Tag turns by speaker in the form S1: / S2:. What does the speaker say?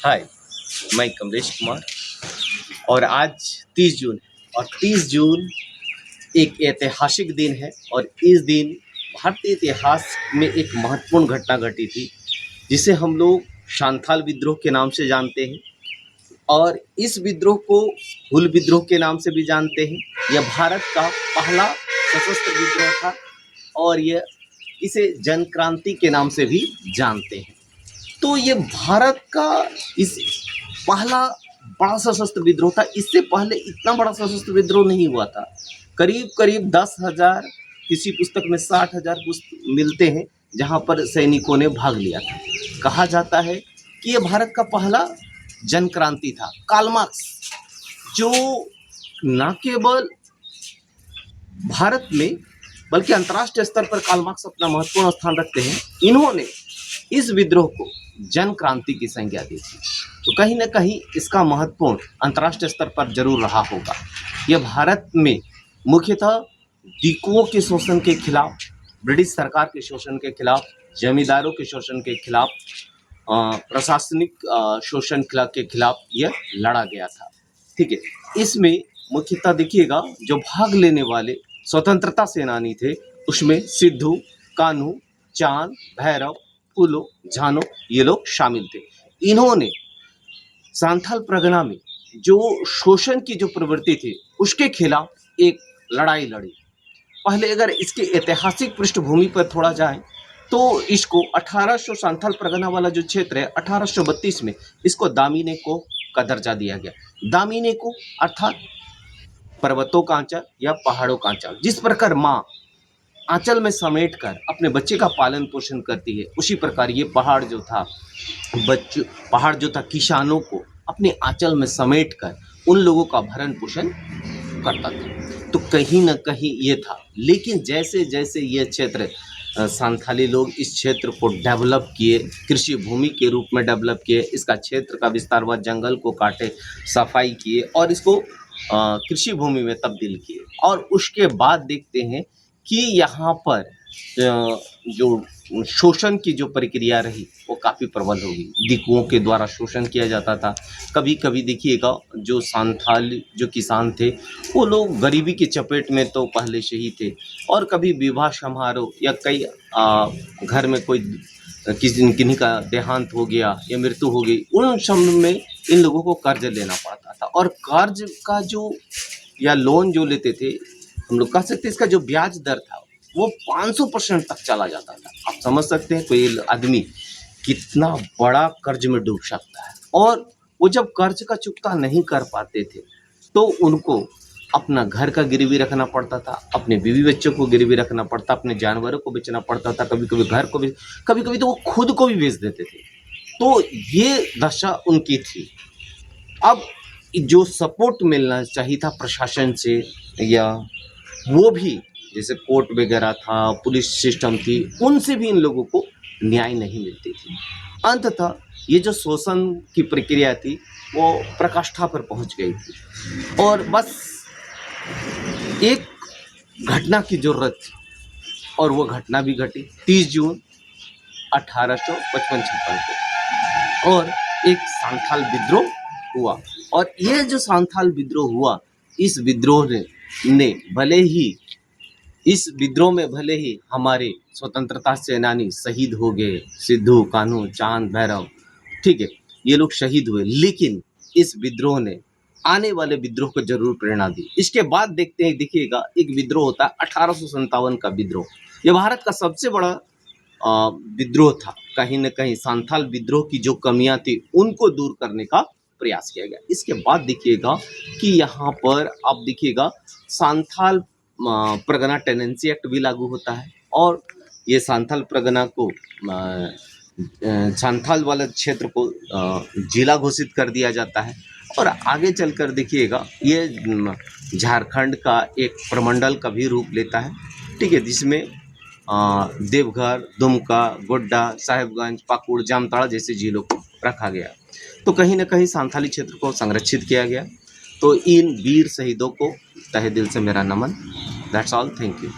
S1: हाय, मैं कमलेश कुमार और आज 30 जून है और 30 जून एक ऐतिहासिक दिन है और इस दिन भारतीय इतिहास में एक महत्वपूर्ण घटना घटी थी जिसे हम लोग सांथाल विद्रोह के नाम से जानते हैं और इस विद्रोह को हुल विद्रोह के नाम से भी जानते हैं। यह भारत का पहला सशस्त्र विद्रोह था और यह इसे जन क्रांति के नाम से भी जानते हैं। तो ये भारत का इस पहला बड़ा सशस्त्र विद्रोह था। इससे पहले इतना बड़ा सशस्त्र विद्रोह नहीं हुआ था। करीब करीब 10,000, किसी पुस्तक में 60,000 मिलते हैं जहाँ पर सैनिकों ने भाग लिया था। कहा जाता है कि ये भारत का पहला जन क्रांति था। कार्ल मार्क्स जो न केवल भारत में बल्कि अंतर्राष्ट्रीय स्तर पर कार्ल मार्क्स अपना महत्वपूर्ण स्थान रखते हैं, इन्होंने इस विद्रोह को जन क्रांति की संज्ञा दी थी। तो कहीं ना कहीं इसका महत्वपूर्ण अंतर्राष्ट्रीय स्तर पर जरूर रहा होगा। यह भारत में मुख्यतः डिकुओं के शोषण के खिलाफ, ब्रिटिश सरकार के शोषण के खिलाफ, जमींदारों के शोषण के खिलाफ, प्रशासनिक शोषण के खिलाफ यह लड़ा गया था। ठीक है, इसमें मुख्यतः देखिएगा जो भाग लेने वाले स्वतंत्रता सेनानी थे उसमें सिद्धू, कान्हू, चांद, भैरव, फूलो, झानो ये लोग शामिल थे। इन्होंने सांथाल परगना में जो शोषण की जो प्रवृत्ति थी उसके खिलाफ एक लड़ाई लड़ी। पहले अगर इसके ऐतिहासिक पृष्ठभूमि पर थोड़ा जाएं तो इसको 1800 सांथाल परगना वाला जो क्षेत्र है 1832 में इसको दामिनेको का दर्जा दिया गया। दामिनेको अर्थात पर्वतों का आंचल या पहाड़ों का आंचल। जिस प्रकार माँ आंचल में समेट कर अपने बच्चे का पालन पोषण करती है, उसी प्रकार ये पहाड़ जो था किसानों को अपने आंचल में समेट कर उन लोगों का भरण पोषण करता था। तो कहीं ना कहीं ये था, लेकिन जैसे जैसे ये क्षेत्र सांथाली लोग इस क्षेत्र को डेवलप किए, कृषि भूमि के रूप में डेवलप किए, इसका क्षेत्र का विस्तार हुआ, जंगल को काटे, सफाई किए और इसको कृषि भूमि में तब्दील किए। और उसके बाद देखते हैं कि यहाँ पर जो शोषण की जो प्रक्रिया रही वो काफ़ी प्रबल होगी। डिकुओं के द्वारा शोषण किया जाता था। कभी कभी देखिएगा जो सांथाली जो किसान थे वो लोग गरीबी की चपेट में तो पहले से ही थे और कभी विवाह समारोह या कई घर में कोई किन्हीं का देहांत हो गया या मृत्यु हो गई, उन समय में इन लोगों को कर्ज लेना पड़ता था और कर्ज का जो या लोन जो लेते थे, हम लोग कह सकते हैं इसका जो ब्याज दर था वो 500% तक चला जाता था। आप समझ सकते हैं कोई आदमी कितना बड़ा कर्ज में डूब सकता है। और वो जब कर्ज का चुकता नहीं कर पाते थे तो उनको अपना घर का गिरवी रखना पड़ता था, अपने बीवी बच्चों को गिरवी रखना पड़ता, अपने जानवरों को बेचना पड़ता था, कभी कभी घर को भी, कभी कभी तो वो खुद को भी बेच देते थे। तो ये दशा उनकी थी। अब जो सपोर्ट मिलना चाहिए था प्रशासन से या वो भी जैसे कोर्ट वगैरह था, पुलिस सिस्टम थी, उनसे भी इन लोगों को न्याय नहीं मिलती थी। अंततः ये जो शोषण की प्रक्रिया थी वो प्रकाष्ठा पर पहुंच गई थी और बस एक घटना की जरूरत थी और वो घटना भी घटी 30 जून 1855-56 को और एक सांथाल विद्रोह हुआ। और ये जो सांथाल विद्रोह हुआ, इस विद्रोह ने भले ही इस विद्रोह में भले ही हमारे स्वतंत्रता सेनानी शहीद हो गए, सिद्धू, कान्हू, चांद, भैरव, ठीक है, ये लोग शहीद हुए, लेकिन इस विद्रोह ने आने वाले विद्रोह को जरूर प्रेरणा दी। इसके बाद देखते हैं, देखिएगा एक विद्रोह होता है 1857 का विद्रोह। यह भारत का सबसे बड़ा विद्रोह था। कहीं न कहीं सांथाल विद्रोह की जो कमियां थी उनको दूर करने का प्रयास किया गया। इसके बाद देखिएगा कि यहाँ पर आप देखिएगा सांथाल परगना टेनेंसी एक्ट भी लागू होता है और ये सांथाल परगना को सांथाल वाला क्षेत्र को जिला घोषित कर दिया जाता है। और आगे चलकर देखिएगा ये झारखंड का एक प्रमंडल का भी रूप लेता है, ठीक है, जिसमें देवघर, दुमका, गोड्डा, साहेबगंज, पाकुड़, जामताड़ा जैसे जिलों को रखा गया। तो कहीं ना कहीं सांथाली क्षेत्र को संरक्षित किया गया। तो इन वीर शहीदों को तहे दिल से मेरा नमन। That's all, thank you.